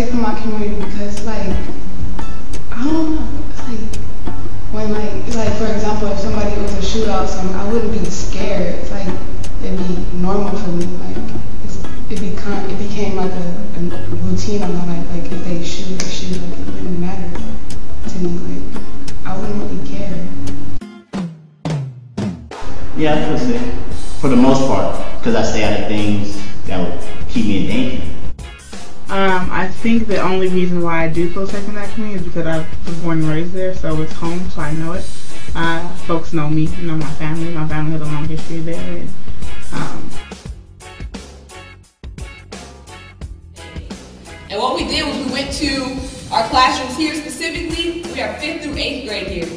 safe in my community because, like, I don't know, it's like, when, like, for example, if somebody was a shootout or something, I wouldn't be scared. It's like, it'd be normal for me. Like, it became like a routine on my life. Like, if they shoot, like, it wouldn't matter to me. Like, I wouldn't really care. Yeah, I feel safe. For the most part, because I stay out of things that would keep me in danger. I think the only reason why I do feel safe in that community is because I was born and raised there, so it's home, so I know it. Folks know me, know my family. My family has a long history there. And what we did was we went to our classrooms here specifically. We are 5th through 8th grade here.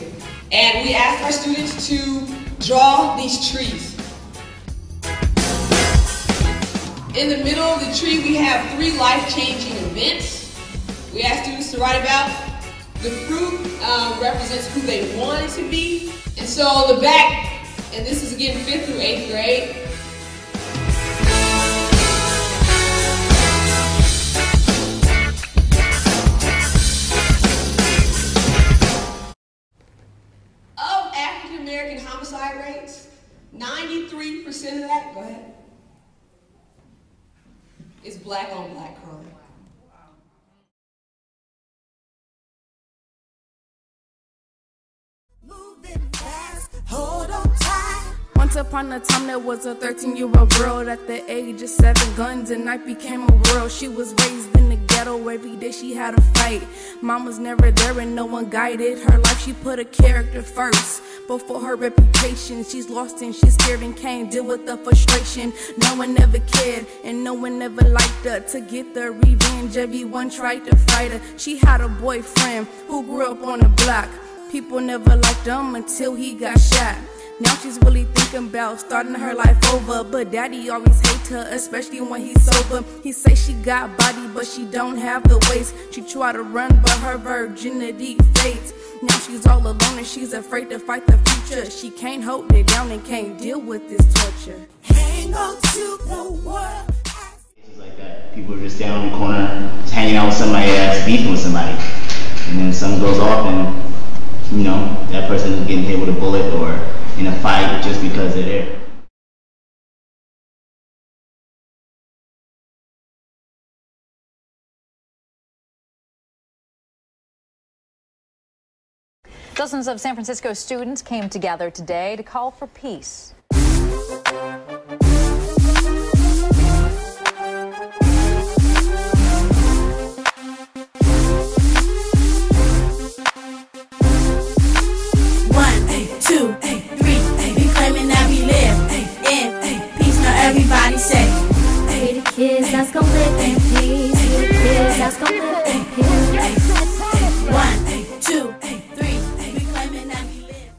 And we asked our students to draw these trees. In the middle of the tree, we have 3 life-changing events. We asked students to write about. The fruit represents who they wanted to be. And so on the back, and this is again 5th through 8th grade, of African-American homicide rates, 93% of that, go ahead, is black on black crime. Moving fast, hold on tight. Once upon a time there was a 13-year-old girl. At the age of 7, guns and night became a world. She was raised in the ghetto, every day she had a fight. Mom was never there and no one guided her life. She put her character first before her reputation. She's lost and she's scared and can't deal with the frustration. No one ever cared and no one ever liked her. To get the revenge, everyone tried to fight her. She had a boyfriend who grew up on the block. People never liked him until he got shot. Now she's really thinking about starting her life over. But daddy always hates her, especially when he's sober. He say she got body, but she don't have the waist. She try to run, but her virginity fades. Now she's all alone and she's afraid to fight the future. She can't hold it down and can't deal with this torture. Hang on to the world. It's like that. People are just down in the corner, just hanging out with somebody that's beefing with somebody. And then something goes off and, you know, that person is getting hit with a bullet or in a fight just because they're there. Dozens of San Francisco students came together today to call for peace. Everybody say, we the kids that's gon' live in peace. We the kids that's gon' live in peace. 1, 2, 3, we claiming that we live.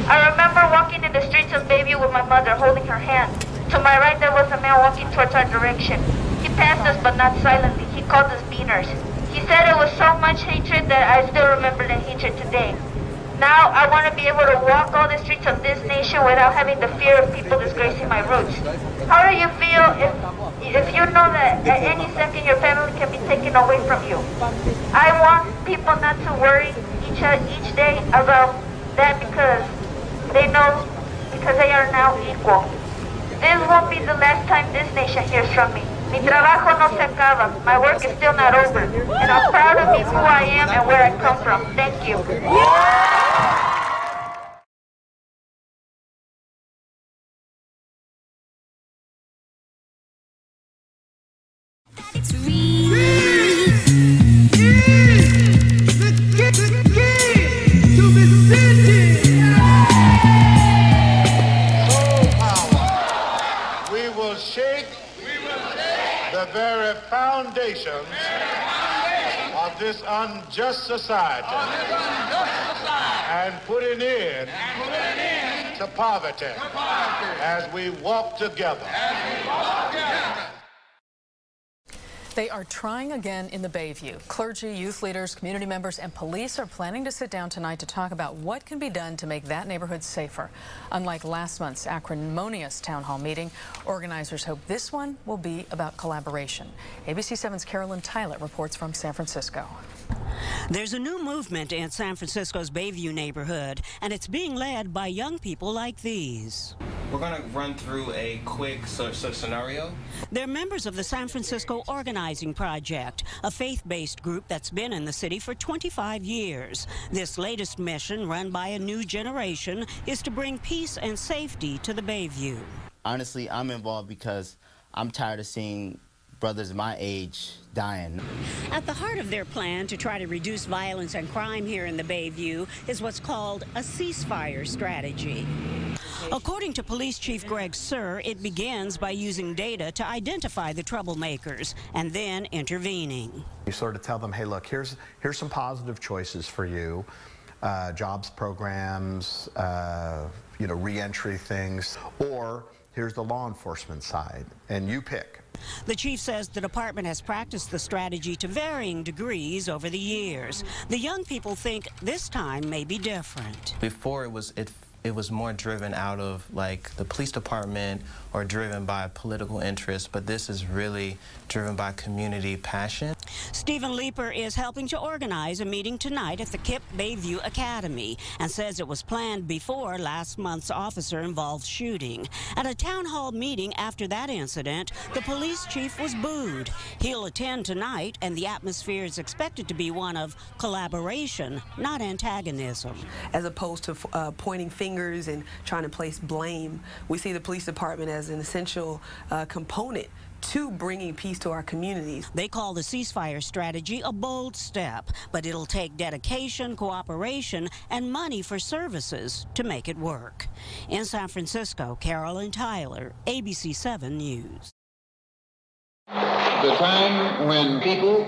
I remember walking in the streets of Bayview with my mother holding her hand. To my right there was a man walking towards our direction. He passed us but not silently. He called us beaners. He said it was so much hatred that I still remember the hatred today. Now I want to be able to walk all the streets of this nation without having the fear of people disgracing my roots. How do you feel if you know that at any second your family can be taken away from you? I want people not to worry each day about that because they know, because they are now equal. This won't be the last time this nation hears from me. Mi trabajo no se acaba. My work is still not over. And I'm proud of me, who I am and where I come from. Thank you. The very foundations of this unjust society and put an end to poverty as we walk together. They are trying again in the Bayview. Clergy, youth leaders, community members, and police are planning to sit down tonight to talk about what can be done to make that neighborhood safer. Unlike last month's acrimonious town hall meeting, organizers hope this one will be about collaboration. ABC 7's Carolyn Tyler reports from San Francisco. There's a new movement in San Francisco's Bayview neighborhood, and it's being led by young people like these. We're going to run through a quick scenario. They're members of the San Francisco Organizing Project, a faith-based group that's been in the city for 25 years. This latest mission, run by a new generation, is to bring peace and safety to the Bayview. Honestly, I'm involved because I'm tired of seeing brothers my age dying. At the heart of their plan to try to reduce violence and crime here in the Bayview is what's called a ceasefire strategy. According to Police Chief Greg Sir, it begins by using data to identify the troublemakers and then intervening. You sort of tell them, hey, look, here's some positive choices for you. Jobs programs, re-entry things, or here's the law enforcement side, and you pick. The chief says the department has practiced the strategy to varying degrees over the years. The young people think this time may be different. Before it was more driven out of like the police department or driven by political interest, but this is really driven by community passion. Stephen Leeper is helping to organize a meeting tonight at the KIPP Bayview Academy and says it was planned before last month's officer-involved shooting. At a town hall meeting after that incident, the police chief was booed. He'll attend tonight, and the atmosphere is expected to be one of collaboration, not antagonism. As opposed to pointing fingers and trying to place blame, we see the police department as an essential component to bringing peace to our communities. They call the ceasefire strategy a bold step, but it'll take dedication, cooperation, and money for services to make it work. In San Francisco, Carolyn Tyler, ABC 7 News. The time when people